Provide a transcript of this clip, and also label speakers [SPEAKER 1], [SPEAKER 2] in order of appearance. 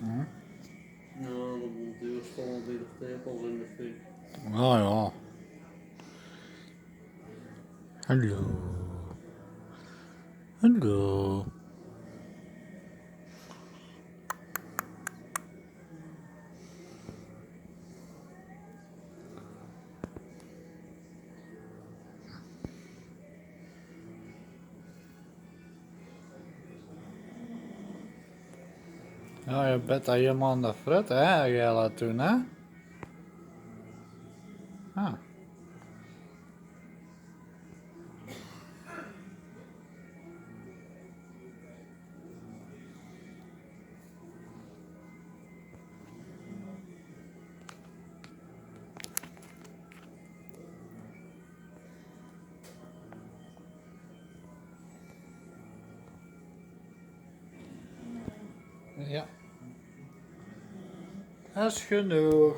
[SPEAKER 1] Hm?
[SPEAKER 2] Ja, dan komt de eerste weer de tepel in de fik.
[SPEAKER 1] Oh ja. Hallo. Hallo. Ja, je bent daar helemaal aan de fret, hè, Jelle, toen, hè? Ah. Ja. Dat is genoeg.